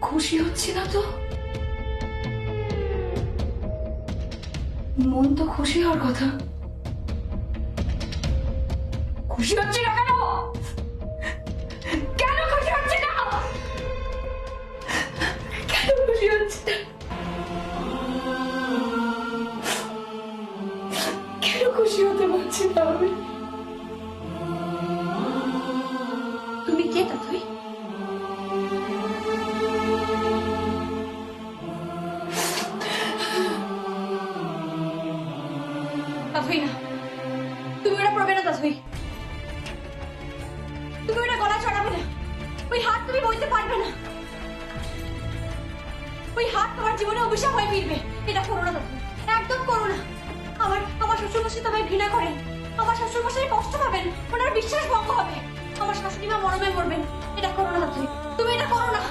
খুশি হচ্ছি না তো, মন তো খুশি হওয়ার কথা। খুশি হচ্ছি না কেন? কেন খুশি হচ্ছি না? কেন খুশি হচ্ছি না? কেন খুশি হতে পারছি না আমি? তুমি কে তা? তুই তাথুই না, তুমি ওটা পড়বে না তাথুই। তুমি ওটা গলা চড়াবে না। ওই হাত তুমি বইতে পারবে না। ওই হাত তোমার জীবনে অভিশাপ হয়ে ফিরবে। এটা করো না তাথুই, একদম করো না। আমার শ্বশুরমশাই তোমায় ঘৃণা করেন। আমার শ্বশুরমশাই কষ্ট পাবেন, ওনার বিশ্বাস ভঙ্গ হবে। আমার শাশুড়ি মা মরমে মরবেন। এটা করো না তাথুই, তুমি এটা করো না।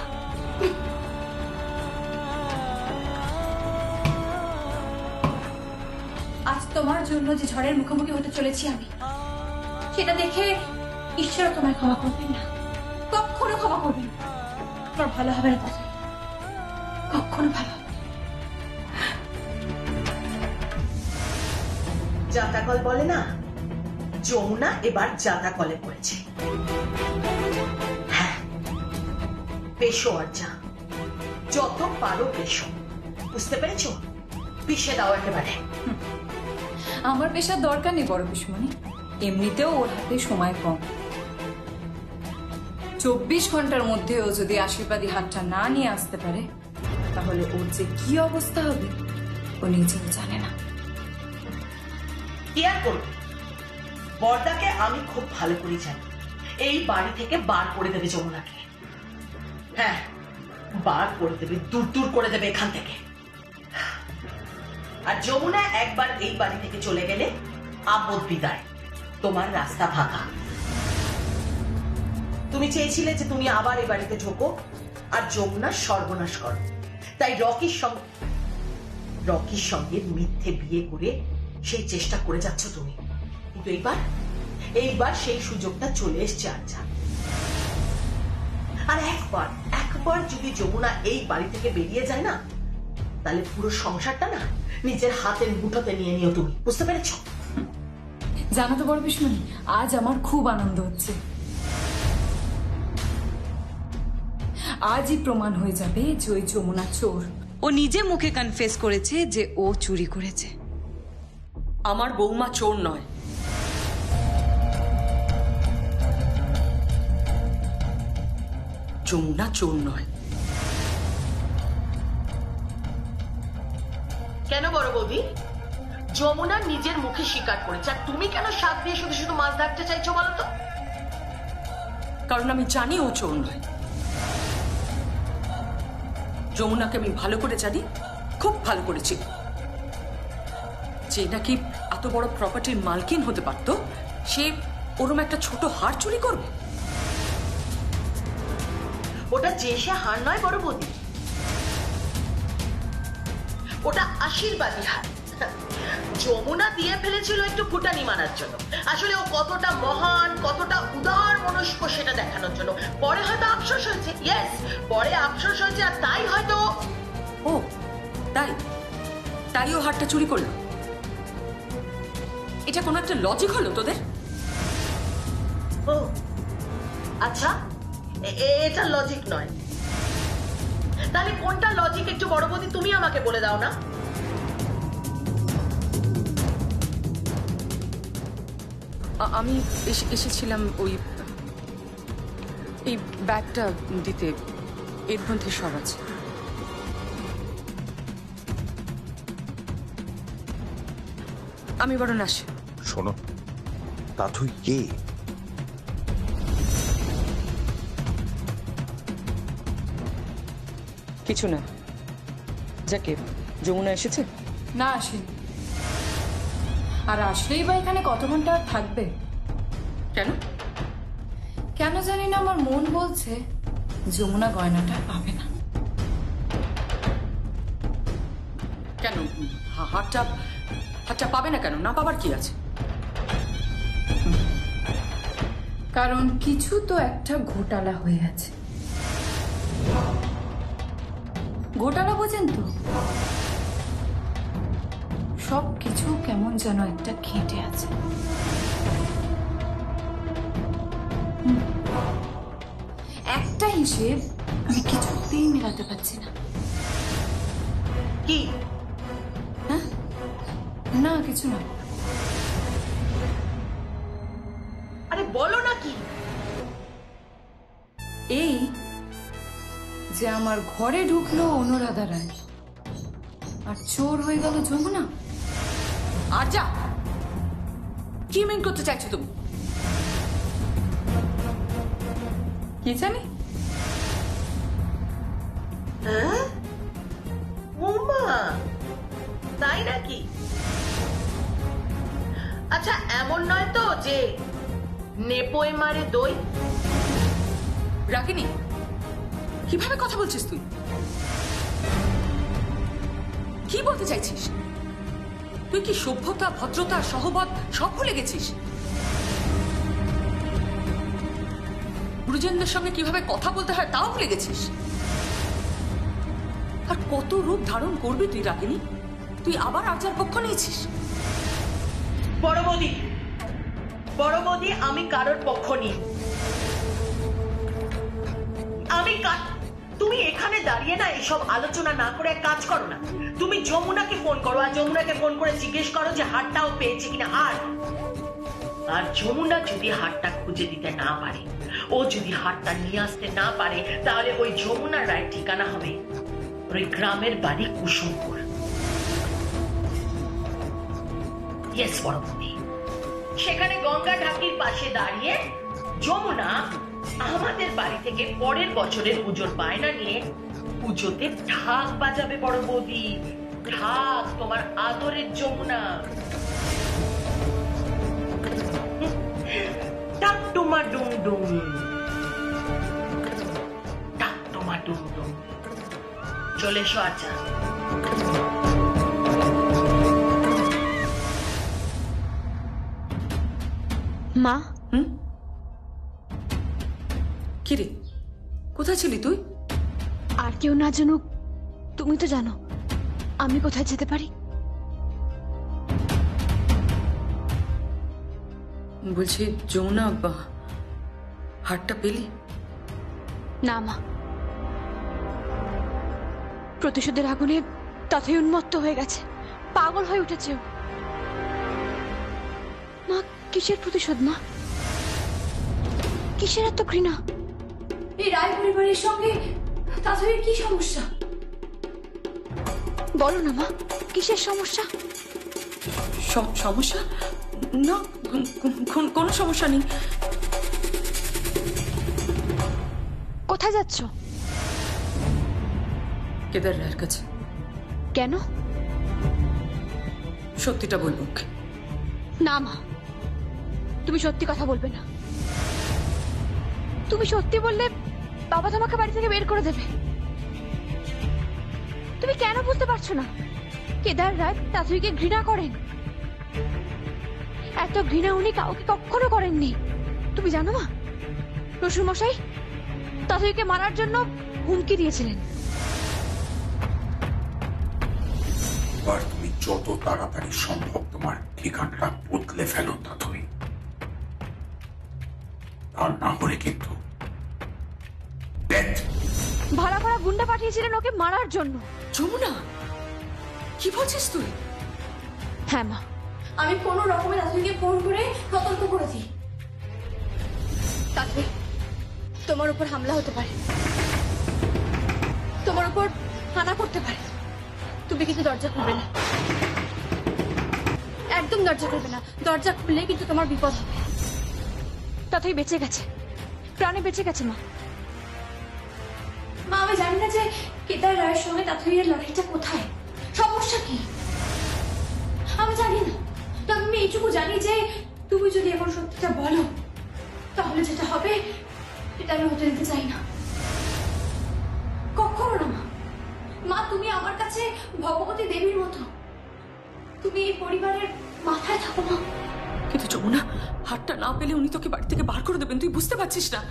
আজ তোমার জন্য যে ঝড়ের মুখোমুখি হতে চলেছি আমি, সেটা দেখে ঈশ্বর তোমায় ক্ষমা করবেন না, কখনো ক্ষমা করবেন না। তোমার ভালো হবে না তাতে, কখনো ভালো হবে না। জাতাকল বলে না, যমুনা এবার জাতাকলে পড়েছে। হ্যাঁ, পেশো আর যা, যত পারো পেশো। বুঝতে পেরেছো? পিষে দাও একেবারে। আমার পেশার দরকার নেই বড় পিসমণি, এমনিতেও ওর হাতে সময় কম। 24 ঘন্টার মধ্যেও যদি আশীর্বাদী হাতটা না নিয়ে আসতে পারে, তাহলে ওর যে কি অবস্থা হবে ও নিজেও জানে না। কি আর করবে, বর্দাকে আমি খুব ভালো করে জানি। এই বাড়ি থেকে বার করে দেবে যমুনাকে। হ্যাঁ, বার করে দেবে, দূর দূর করে দেবে এখান থেকে। আর যমুনা একবার এই বাড়ি থেকে চলে গেলে আপদ বিদায়, তোমার রাস্তা ফাঁকা। তুমি চেয়েছিলে যে তুমি আবার এই বাড়িতে ঢোকো আর যমুনার সর্বনাশ করো, তাই রকির সঙ্গে মিথ্যে বিয়ে করে সেই চেষ্টা করে যাচ্ছ তুমি। কিন্তু এইবার সেই সুযোগটা চলে এসছে। আর একবার যদি যমুনা এই বাড়ি থেকে বেরিয়ে যায় না, তাহলে পুরো সংসারটা না নিজের হাতের মুঠোতে নিয়ে নিও তুমি। বুঝতে পেরেছো? জানো তো বড় পিসমণি, আজ আমার খুব আনন্দ হচ্ছে। আজই প্রমাণ হয়ে যাবে যে ওই যমুনা চোর। ও নিজে মুখে কনফেস করেছে যে ও চুরি করেছে। আমার বৌমা চোর নয়। যমুনা চোর নয়। কেন বড় বৌদি? যমুনা নিজের মুখে স্বীকার করেছে, আর তুমি কেন শাক দিয়ে শুধু শুধু মাছ ধরতে চাইছো বলো তো? কারণ আমি জানি ও চোর নয়। যমুনাকে আমি ভালো করে জানি, খুব ভালো করেছি। যে নাকি এত বড় প্রপার্টির মালকিন হতে পারত, সে ওরম একটা ছোট হার চুরি করবে? ওটা যে সে হার নয় বড় বৌদি, ওটা আশীর্বাদী হার। যমুনা দিয়ে ফেলেছিল একটু ফুটানি মারার জন্য। আসলে ও কতটা মহান, কতটা উদার মনস্ক সেটা দেখানোর জন্য। পরে হয়তো আফসোস হয়েছে। ইয়েস, পরে আফসোস হয়েছে, আর তাই হয়তো ও তাই ও হারটা চুরি করলো। এটা কোনো একটা লজিক হলো তোদের? ও আচ্ছা, এটা লজিক নয়। তাহলে কোনটা লজিক একটু বড় বৌদি তুমি আমাকে বলে দাও না। আমি এসেছিলাম ওই এই ব্যাগটা দিতে। এর মধ্যে সব আছে। আমি বরং আসি। শোনো, তাথুই কে? কিছু না। যাকে যমুনা এসেছে? না, আসেনি। আর আসলেই বা এখানে কত ঘন্টা আর থাকবে? কেন? কেন জানি না, আমার মন বলছে যমুনা গয়নাটা পাবে না। কেন হাতটা পাবে না? কেন না পাবার কি আছে? কারণ কিছু তো একটা ঘোটালা হয়ে আছে। গোটানো পর্যন্ত সব কিছু কেমন যেন একটা ঘেঁটে আছে। একটা হিসেব আমি কিছুতেই মেলাতে পারছি না। কি? হ্যাঁ, না কিছু না। আরে বলো না কি? এই যে আমার ঘরে ঢুকলো অনুরাধা রায় আর চোর হয়ে গেল যমুনা। আর যা, কি মেন করতে চাইছো তুমি? কি জানি, হ্যাঁ? উমা, তাই নাকি? আচ্ছা, এমন নয় তো যে নেপোয় মারে দই? রাগিনী, কিভাবে কথা বলছিস তুই? কি বলতে চাইছিস? তুই কি সভ্যতা, ভদ্রতা, সহবত সব ভুলে গেছিস? গুরুজনদের সঙ্গে কিভাবে কথা বলতে হয় তাও ভুলে গেছিস? আর কত রূপ ধারণ করবি তুই রাগিনী? তুই আবার আর্যার পক্ষ নিয়েছিস? বড় বৌদি, বড় বৌদি, আমি কারোর পক্ষ নিই। তুমি এখানে দাঁড়িয়ে না এসব আলোচনা না করে এক কাজ করো না, তুমি যমুনাকে ফোন করো, আর যমুনাকে ফোন করে জিজ্ঞেস করো যে হারটাও পেয়েছে কিনা। আর যমুনা যদি হারটা খুঁজে দিতে না পারে, ও যদি হারটা নিয়ে আসতে না পারে, তাহলে ওই যমুনা রায়ের ঠিকানা হবে ওই গ্রামের বাড়ি কুসুমপুর। ইয়েস বড় বৌদি, সেখানে গঙ্গা ঢাকির পাশে দাঁড়িয়ে যমুনা আমাদের বাড়ি থেকে পরের বছরের পুজোর বায়না নিয়ে পুজোতে ঢাক বাজাবে বড় বৌদি। ঢাক, তোমার আদরের যমুনা। ডাক টুমা ডুম ডুম, ডাক টুমা ডুম ডুম। চলে এসো আচ্ছা। মা, কিরে, কোথায় ছিলি তুই? আর কেউ না জানুক, তুমি তো জানো আমি কোথায় যেতে পারি। বলছি যমুনা, হারটা পেলি? না মা, প্রতিশোধের আগুনে তথই উন্মত্ত হয়ে গেছে, পাগল হয়ে উঠেছে ও। মা, কিসের প্রতিশোধ মা? কিসের এত ঘৃণা? এই রায় পরিবারের সঙ্গে তাদের কি সমস্যা? বলো না মা, কিসের সমস্যা? সমস্যা? না, কোনো সমস্যা নেই। কোথায় যাচ্ছ? কেদার রায়ের কাছে। কেন? সত্যিটা বলবো। না মা, তুমি সত্যি কথা বলবে না। তুমি সত্যি বললে বাবা তোমাকে বাড়ি থেকে বের করে দেবে। তুমি কেন বুঝতে পারছো না? কেদার রায় তাতুইকে ঘৃণা করেন। এত ঘৃণা উনি কাউকে কখনো করেননি। তুমি জানো মা, শ্বশুর মশাই তাতুইকে মারার জন্য হুমকি দিয়েছিলেন। এবার তুমি যত তাড়াতাড়ি সম্ভব তোমার ঠিকানাটা বদলে ফেলো তাতই, আর না হলে কিন্তু ভাড়া ভাড়া গুন্ডা পাঠিয়েছিলেন ওকে মারার জন্য। যমুনা, কি বলছিস তুই? হ্যাঁ মা, আমি কোনো রকমে তাতুইকে ফোন করে সতর্ক করে দিই। তাতুই, তোমার উপর হামলা হতে পারে, তোমার উপর হানা করতে পারে। তুমি কিন্তু দরজা খুলবে না, একদম দরজা খুলবে না। দরজা খুললে কিন্তু তোমার বিপদ হবে। তাতুই বেঁচে গেছে, প্রাণে বেঁচে গেছে মা। মা, আমি জানি না যে কেদার রায়ের সঙ্গে তাতুইয়ের লড়াইটা কোথায়, সমস্যা কি আমি জানি না। তবে আমি এইটুকু জানি যে তুমি যদি এখন সত্যিটা বলো, তাহলে যেটা হবে এটা আমি হতে দিতে চাই না, কখনো না মা। মা, তুমি আমার কাছে ভগবতী দেবীর মতো, তুমি এই পরিবারের মাথায় থাকো মা। কিন্তু যমুনা, হারটা না পেলে উনি তোকে বাড়ি থেকে বার করে দেবেন, তুই বুঝতে পারছিস না?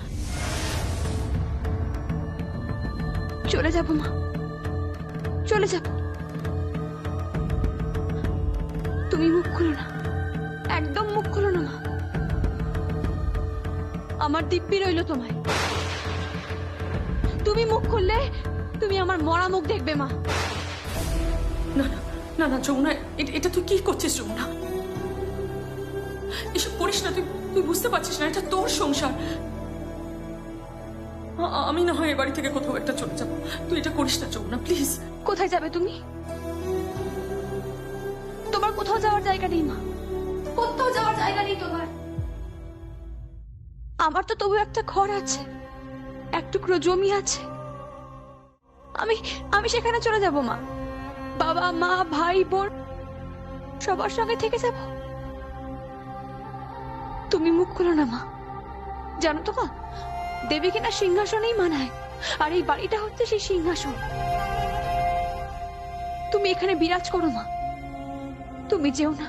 চলে যাবো মা, চলে যাব। তুমি মুখ খুলো না, একদম মুখ খুলো না মা। আমার দিব্যি রইল তোমায়। তুমি মুখ খুললে তুমি আমার মরা মুখ দেখবে মা। না না না না যমুনা, এটা তুই কি করছিস যমুনা? এসব করিস না, তুই বুঝতে পারছিস না এটা তোর সংসার। আমি না হয় এ বাড়ি থেকে কোথাও একটা চলে যাবো, তুই এটা করিস না যমুনা প্লিজ। কোথায় যাবে তুমি? তোমার কোথাও যাওয়ার জায়গা নেই মা, কোথাও যাওয়ার জায়গা নেই তোমার। আমার তো তবু একটা ঘর আছে, এক টুকরো জমি আছে। আমি সেখানে চলে যাব মা। বাবা মা ভাই বোন সবার সঙ্গে থেকে যাব। তুমি মুখ খুলো না মা। জানো তো মা, দেবী কিনা সিংহাসনেই মানায়, আর এই বাড়িটা হচ্ছে সেই সিংহাসন। তুমি এখানে বিরাজ করো মা, তুমি যেও না।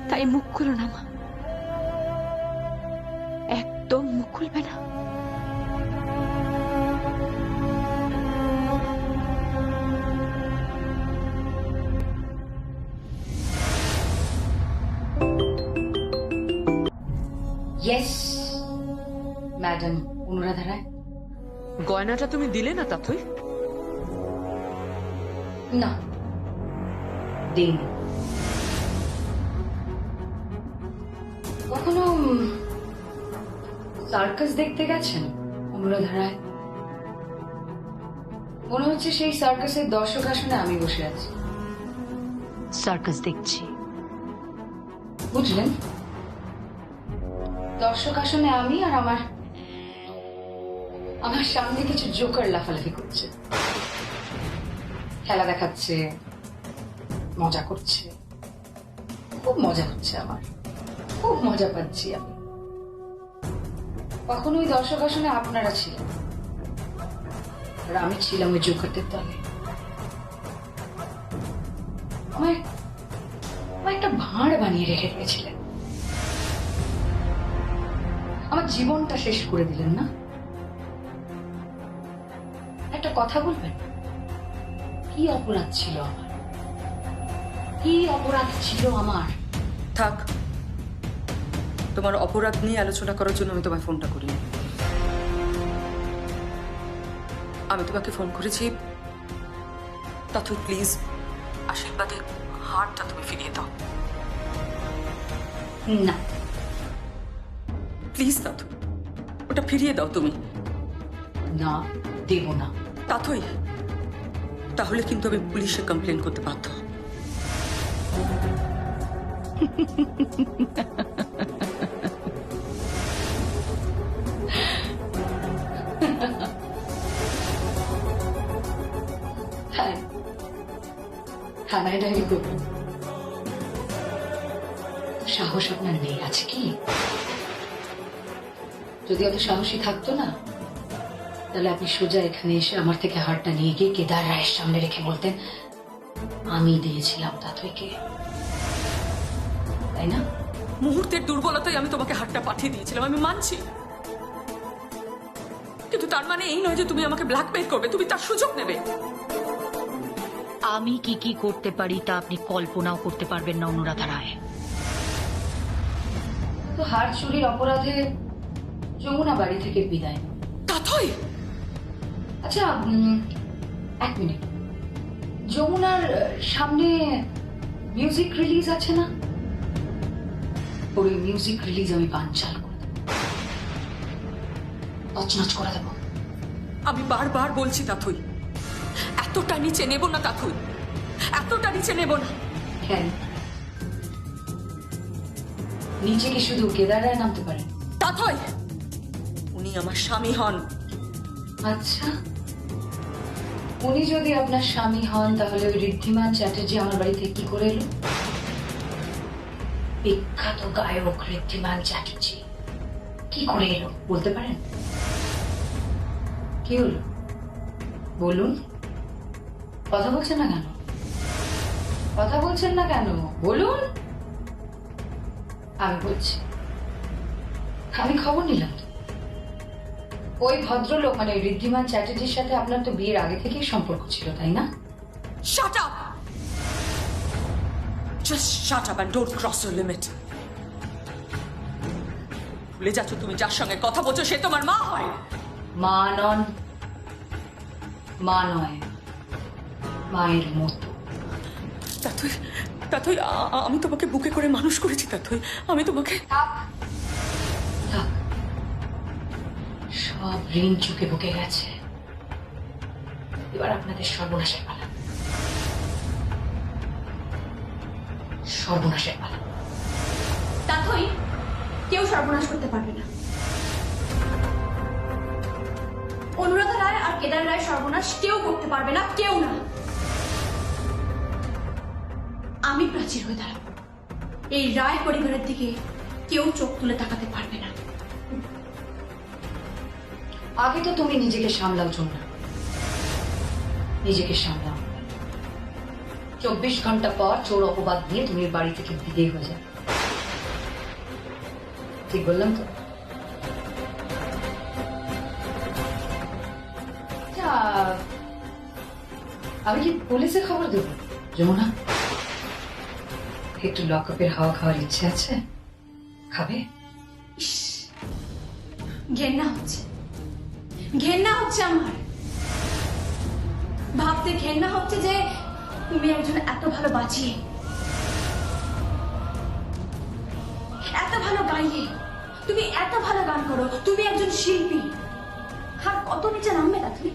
তাই মুখ খুলো না মা, একদম মুখ খুলবে না। ইয়েস ম্যাডাম অনুরাধা রায়। গয়নাটা তুমি দিলে না তাথই? না, দিইনি। কখনো সার্কাস দেখতে গেছেন অনুরাধা রায়? মনে হচ্ছে সেই সার্কাসের দর্শক আসনে আমি বসে আছি। সার্কাস দেখছি। বুঝলেন, দর্শক আসনে আমি, আর আমার সামনে কিছু জোকার লাফালাফি করছে, খেলা দেখাচ্ছে, মজা করছে। খুব মজা হচ্ছে আমার, খুব মজা পাচ্ছি আমি। কখনো ওই দর্শক আসনে আপনারা ছিলেন, আর আমি ছিলাম ওই জোকারদের দলে। আমার একটা ভাঁড় বানিয়ে রেখে দিয়েছিলেন, আমার জীবনটা শেষ করে দিলেন না। একটা কথা বলবেন, কি অপরাধ ছিল আমার? কি অপরাধ ছিল আমার? থাক, তোমার অপরাধ নিয়ে আলোচনা করার জন্য আমি তোমায় ফোনটা করিনি। আমি তোমাকে ফোন করেছি তাথই প্লিজ আশীর্বাদে হারটা তুমি ফিরিয়ে দাও না প্লিজ তাথই, ওটা ফিরিয়ে দাও তুমি। না, দেব না। তাথই, তাহলে কিন্তু আমি পুলিশে কমপ্লেন করতে বাধ্য। হ্যাঁ, থানায় ডায়েরি করবেন। সাহস আপনার নেই, আছে কি? যদি অত সাহসী থাকতো না, তাহলে আপনি সোজা এখানে এসে আমার থেকে হারটা নিয়ে গিয়ে কেদার রায়ের সামনে রেখে বলতেন আমি দিয়েছিলাম তাথইকে, তাই না? মুহূর্তের দুর্বলতায় আমি তোমাকে হারটা পাঠিয়ে দিয়েছিলাম, আমি মানছি, কিন্তু তার মানে এই নয় যে তুমি আমাকে ব্ল্যাকমেইল করবে, তুমি তার সুযোগ নেবে। আমি কি কি করতে পারি তা আপনি কল্পনাও করতে পারবেন না অনুরাধা রায়। তো হার চুরির অপরাধে যমুনা বাড়ি থেকে বিদায়। তাথই, আচ্ছা, এক মিনিট, যমুনার সামনে মিউজিক রিলিজ আছে না? ওই মিউজিক রিলিজ আমি বানচাল করে দেবো, তছনছ করে দেবো। আমি বারবার বলছি তাথই, এতটা নিচে নেব না তাথই, এতটা নিচে নেব না। কেন? নিচে কি শুধু কেদার রায় নামতে পারেন? তাথই, উনি আমার স্বামী হন। আচ্ছা, উনি যদি আপনার স্বামী হন, তাহলে ওই ঋদ্ধিমান চ্যাটার্জি আমার বাড়িতে কি করে এলো? বিখ্যাত গায়ক ঋদ্ধিমান চ্যাটার্জি কি করে এলো বলতে পারেন? কি হলো বলুন? কথা বলছেন না কেন? কথা বলছেন না কেন? বলুন। আমি বলছি, আমি খবর নিলাম তো। ওই ভদ্রলোক মানে ঋদ্ধিমান চ্যাটার্জির সাথে আপনার তো বিয়ের আগে থেকেই সম্পর্ক ছিল, তাই না? Shut up! Just shut up and don't cross your limit. ভুলে যাচ্ছ তুমি যার সঙ্গে কথা বলছো সে তোমার মা হয়। মা নন, মা নয়, মায়ের মতো। তাথই তাথই আমি তোমাকে বুকে করে মানুষ করেছি তাথই, আমি তোমাকে। থাক থাক, সব ঋণ চুকে বুকে গেছে, এবার আপনাদের সর্বনাশের পালা, সর্বনাশের পালা। তাথই কেউ সর্বনাশ করতে পারবে না। অনুরাধা রায় আর কেদার রায় সর্বনাশ কেউ করতে পারবে না, কেউ না। আমি প্রাচীর হয়ে দাঁড়াবো, এই রায় পরিবারের দিকে কেউ চোখ তুলে তাকাতে পারবে না। আগে তো তুমি নিজেকে সামলাও না, নিজেকে সামলাও। 24 ঘন্টা পর চোর অপবাদ দিয়ে তুমি এর বাড়ি থেকে বিদেয় হয়ে যাবে, ঠিক বললাম তো? আচ্ছা, আমি কি পুলিশে খবর দেবো? যমুনা, একটু লকআপের হাওয়া খাওয়ার ইচ্ছে আছে, খাবে? ইস, ঘেন্না হচ্ছে, ঘেন্না হচ্ছে আমার। ভাবতে ঘেন্না হচ্ছে যে তুমি একজন এত ভালো বাঁচিয়ে, এত ভালো গাইয়ে, তুমি এত ভালো গান করো, তুমি একজন শিল্পী, আর কত নিচে নামবে না তুমি।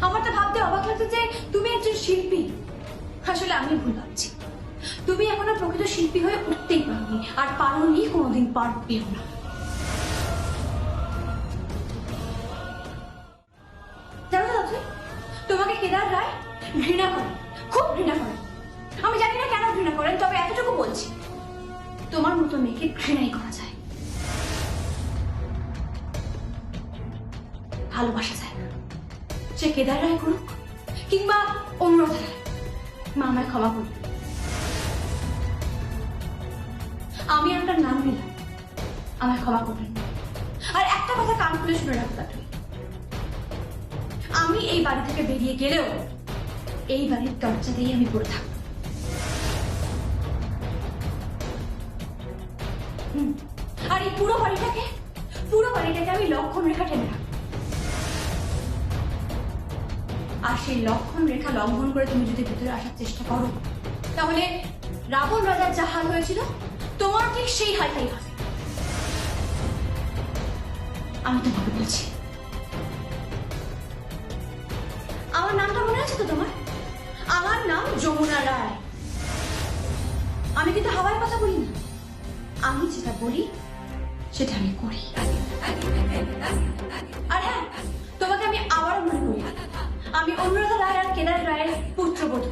আমার তো ভাবতে অবাক লাগছে যে তুমি একজন শিল্পী। আসলে আমি ভুল ভাবছি, তুমি এখনো প্রকৃত শিল্পী হয়ে উঠতেই পারোনি, আর পারোনি, কোনোদিন পারবেও না। জানো তো দাদু, তোমাকে কেদার রায় ঘৃণা করে, খুব ঘৃণা করে। আমি জানি না কেন ঘৃণা করেন, তবে এতটুকু বলছি, তোমার মতো মেয়েকে ঘৃণাই করা যায়, ভালোবাসা যায় না। সে কেদার রায় করুক কিংবা অনুরাধা রায়, মা আমায় ক্ষমা করবে। আমি আপনার নাম নিলাম, আমায় ক্ষমা করবেন। আর একটা কথা কান খুলে শুনে রাখো দাদু, আমি এই বাড়ি থেকে বেরিয়ে গেলেও এই বাড়ির দরজাতেই আমি পড়ে থাকবো। আর এই পুরো বাড়িটাকে আমি লক্ষণ রেখা টেনে রাখবো। আর সেই লক্ষণ রেখা লঙ্ঘন করে তুমি যদি ভিতরে আসার চেষ্টা করো, তাহলে রাবণ রাজার যা হাল হয়েছিল তোমার ঠিক সেই হালটাই হবে। আমি তোমাকে বলছি, আমার নামটা মনে আছে তো তোমার? আমার নাম যমুনা রায়। আমি কিন্তু হাওয়ার কথা বলি না, আমি যেটা বলি সেটা আমি করি। আর হ্যাঁ, তোমাকে আমি আবার মনে করি, আমি অনুরাধা রায় আর কেদার রায়ের পুত্রবধূ,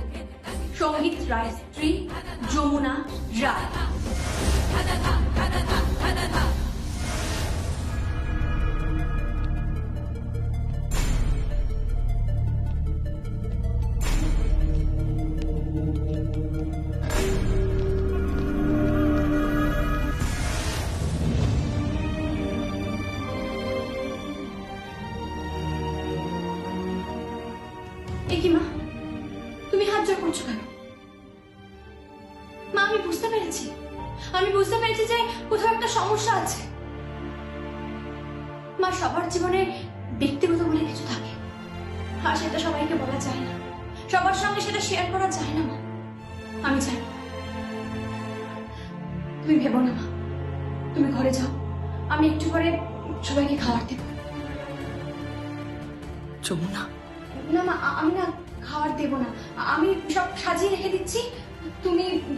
সঙ্গীত রায়ের স্ত্রী যমুনা রায়। কি মা, তুমি হাত জোড় করছো কেন? মা, আমি বুঝতে পেরেছি যে কোথাও একটা সমস্যা আছে। মা, সবার জীবনে ব্যক্তিগত বলে কিছু থাকে, আর সেটা সবাইকে বলা যায় না, সবার সঙ্গে সেটা শেয়ার করা যায় না। মা, আমি জানি। তুমি ভেবো না মা, তুমি ঘরে যাও, আমি একটু পরে সবাইকে খাবার দেব। যমুনা, না মা, আমি না খাবার দেবো না, আমি সব সাজিয়ে রেখে দিচ্ছি,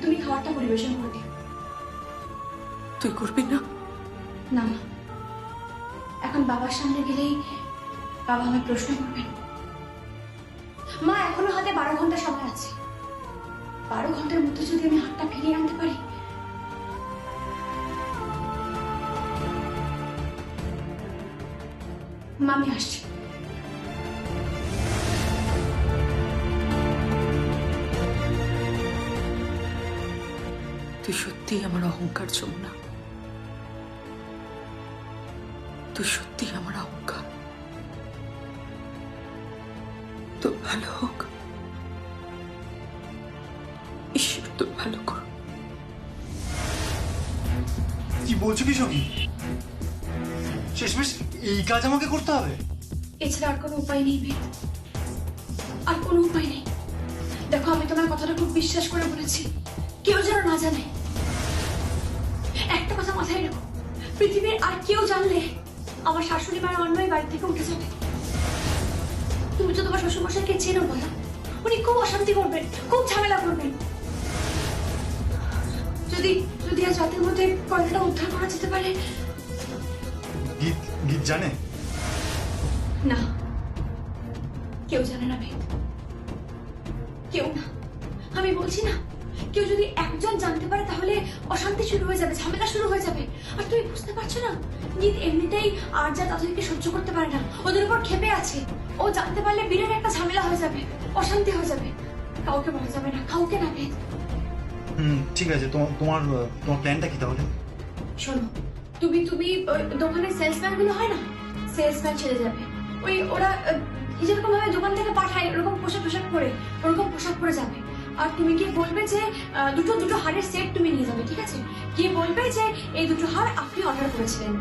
তুমি খাবারটা পরিবেশন করে দিও। তুই করবি না? না মা, এখন বাবার সামনে গেলেই বাবা আমায় প্রশ্ন করবেন। মা, এখনো হাতে 12 ঘন্টা সময় আছে, 12 ঘন্টার মধ্যে যদি আমি হাতটা ফিরিয়ে আনতে পারি। মা, আমি আসছি। তুই সত্যিই আমার অহংকার যমুনা, তুই সত্যিই আমার অহংকার। তো ভালো হোক, ঈশ্বর তো ভালো করো। কি বলছো কি সখী? শেষমেশ এই কাজ আমাকে করতে হবে? এছাড়া আর কোনো উপায় নেই মেয়ে, আর কোনো উপায় নেই। দেখো, আমি তোমার কথাটা খুব বিশ্বাস করে বলেছি, কেউ যেন না জানে। একটা কথা মাথায় রেখো, পৃথিবীর আর কেউ জানলে আমার শাশুড়ি মায়ের অন্যই বাড়ি থেকে উঠে যাবে। তুমি তো তোমার শ্বশুরমশাইকে চেনো, বলো, উনি খুব অশান্তি করবেন, খুব ঝামেলা করবেন। যদি যদি আজ রাতের মধ্যে কয়লাটা উদ্ধার করা যেতে পারে। গীত গীত জানে? না, কেউ জানে না ভেদ, কেউ না। আমি বলছি না, কেউ যদি একজন জানতে পারে তাহলে অশান্তি শুরু হয়ে যাবে, ঝামেলা শুরু হয়ে যাবে। আর তুমি বুঝতে পারছো না, গীত এমনিতেই আর যা তাদেরকে সহ্য করতে পারে না, ওদের উপর ক্ষেপে আছে। ও জানতে পারলে বিরাট একটা ঝামেলা হয়ে যাবে, অশান্তি হয়ে যাবে। কাউকে বলা যাবে না, কাউকে না ভেদ। ঠিক আছে, তোমার প্ল্যানটা কি তাহলে? শোনো, তুমি ওই দোকানের সেলসম্যান গুলো হয় না, সেলসম্যান ছেড়ে যাবে। ওরা যেরকম ভাবে দোকান থেকে পাঠায় ওরকম পোশাক পরে যাবে। আর তুমি গিয়ে বলবে যে দুটো হারের সেট তুমি নিয়ে যাবে, ঠিক আছে? গিয়ে বলবে যে এই দুটো হার আপনি অর্ডার করেছিলেন।